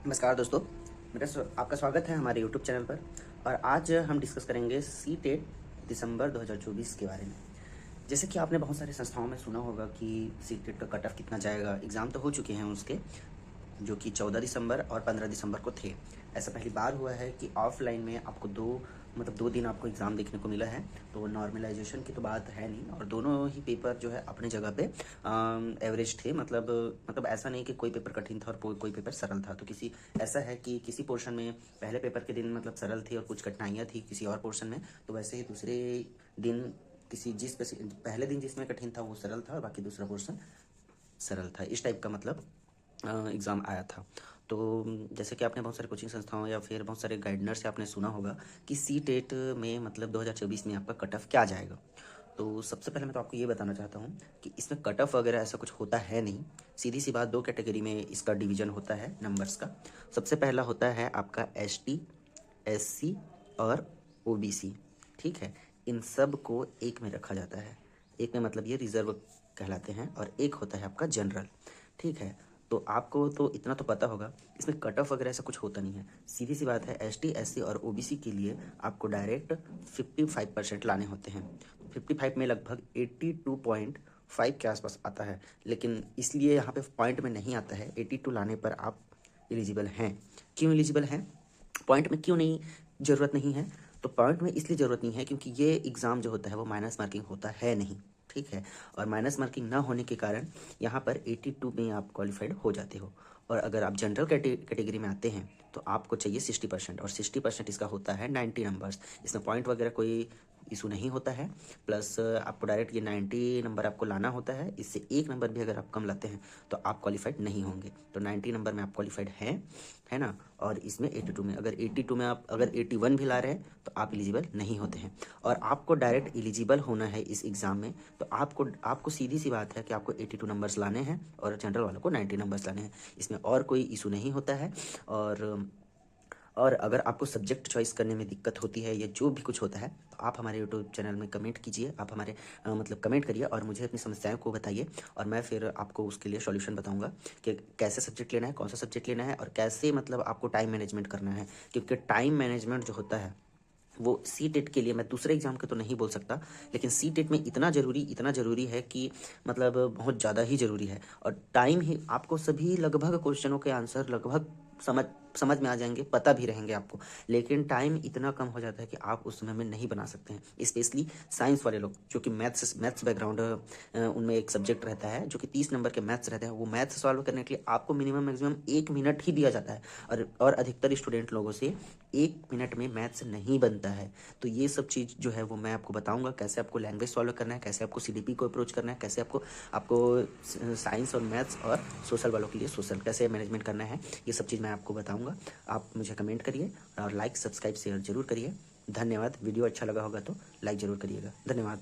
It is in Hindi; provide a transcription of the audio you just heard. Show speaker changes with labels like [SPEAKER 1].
[SPEAKER 1] नमस्कार दोस्तों, आपका स्वागत है हमारे YouTube चैनल पर। और आज हम डिस्कस करेंगे सी टेट दिसंबर 2024 के बारे में। जैसे कि आपने बहुत सारी संस्थाओं में सुना होगा कि सी टेट का कट ऑफ कितना जाएगा। एग्ज़ाम तो हो चुके हैं उसके, जो कि 14 दिसंबर और 15 दिसंबर को थे। ऐसा पहली बार हुआ है कि ऑफलाइन में आपको दो दिन आपको एग्ज़ाम देखने को मिला है। तो नॉर्मलाइजेशन की तो बात है नहीं, और दोनों ही पेपर जो है अपने जगह पे एवरेज थे। मतलब ऐसा नहीं कि कोई पेपर कठिन था और कोई पेपर सरल था। तो ऐसा है कि किसी पोर्शन में पहले पेपर के दिन मतलब सरल थी और कुछ कठिनाइयाँ थी किसी और पोर्शन में, तो वैसे ही दूसरे दिन पहले दिन जिसमें कठिन था वो सरल था और बाकी दूसरा पोर्शन सरल था। इस टाइप का मतलब एग्ज़ाम आया था। तो जैसे कि आपने बहुत सारे कोचिंग संस्थाओं या फिर बहुत सारे गाइडनर से आपने सुना होगा कि सी टेट में मतलब 2024 में आपका कट ऑफ क्या जाएगा। तो सबसे पहले मैं तो आपको ये बताना चाहता हूँ कि इसमें कट ऑफ वगैरह ऐसा कुछ होता है नहीं। सीधी सी बात, दो कैटेगरी में इसका डिवीजन होता है नंबर्स का। सबसे पहला होता है आपका ST, SC और OBC। ठीक है, इन सब को एक में रखा जाता है। एक में मतलब ये रिजर्व कहलाते हैं, और एक होता है आपका जनरल। ठीक है, तो आपको तो इतना तो पता होगा, इसमें कट ऑफ वगैरह ऐसा कुछ होता नहीं है। सीधी सी बात है, ST, SC और OBC के लिए आपको डायरेक्ट 55% लाने होते हैं। 55 में लगभग 82.5 के आसपास आता है, लेकिन इसलिए यहाँ पे पॉइंट में नहीं आता है। 82 लाने पर आप एलिजिबल हैं। क्यों एलिजिबल हैं, पॉइंट में क्यों नहीं ज़रूरत नहीं है? तो पॉइंट में इसलिए ज़रूरत नहीं है क्योंकि ये एग्ज़ाम जो होता है वो माइनस मार्किंग होता है नहीं। ठीक है, और माइनस मार्किंग ना होने के कारण यहाँ पर 82 में आप क्वालिफाइड हो जाते हो। और अगर आप जनरल कैटेगरी में आते हैं तो आपको चाहिए 60%, और 60% इसका होता है 90 नंबर्स। इसमें पॉइंट वगैरह कोई इशू नहीं होता है। प्लस आपको डायरेक्ट ये 90 नंबर आपको लाना होता है। इससे एक नंबर भी अगर आप कम लाते हैं तो आप क्वालिफाइड नहीं होंगे। तो 90 नंबर में आप क्वालिफाइड हैं, है ना। और इसमें 82 में, अगर 82 में आप अगर 81 भी ला रहे हैं तो आप एलिजिबल नहीं होते हैं। और आपको डायरेक्ट एलिजिबल होना है इस एग्ज़ाम में, तो आपको सीधी सी बात है कि आपको 82 नंबर्स लाने हैं और जनरल वालों को 90 नंबर्स लाने हैं। इसमें और कोई इशू नहीं होता है। और अगर आपको सब्जेक्ट चॉइस करने में दिक्कत होती है या जो भी कुछ होता है, तो आप हमारे यूट्यूब चैनल में कमेंट कीजिए। आप हमारे मतलब कमेंट करिए और मुझे अपनी समस्याओं को बताइए, और मैं फिर आपको उसके लिए सॉल्यूशन बताऊंगा कि कैसे सब्जेक्ट लेना है, कौन सा सब्जेक्ट लेना है, और कैसे मतलब आपको टाइम मैनेजमेंट करना है। क्योंकि टाइम मैनेजमेंट जो होता है वो सी टेट के लिए, मैं दूसरे एग्जाम के तो नहीं बोल सकता, लेकिन सी टेट में इतना ज़रूरी है कि मतलब बहुत ज़्यादा ही ज़रूरी है। और टाइम ही आपको सभी लगभग क्वेश्चनों के आंसर लगभग समझ में आ जाएंगे, पता भी रहेंगे आपको। लेकिन टाइम इतना कम हो जाता है कि आप उस समय में नहीं बना सकते हैं। स्पेशली साइंस वाले लोग, जो कि मैथ्स बैकग्राउंड उनमें एक सब्जेक्ट रहता है जो कि 30 नंबर के मैथ्स रहते हैं, वो मैथ्स सॉल्व करने के लिए आपको मैक्सिमम 1 मिनट ही दिया जाता है। और अधिकतर स्टूडेंट लोगों से 1 मिनट में मैथ्स नहीं बनता है। तो ये सब चीज़ जो है वो मैं आपको बताऊंगा, कैसे आपको लैंग्वेज सॉल्व करना है, कैसे आपको CDP को अप्रोच करना है, कैसे आपको साइंस और मैथ्स और सोशल वालों के लिए सोशल कैसे मैनेजमेंट करना है, ये सब चीज़ मैं आपको बताऊंगा। आप मुझे कमेंट करिए और लाइक, सब्सक्राइब, शेयर जरूर करिए। धन्यवाद। वीडियो अच्छा लगा होगा तो लाइक ज़रूर करिएगा। धन्यवाद।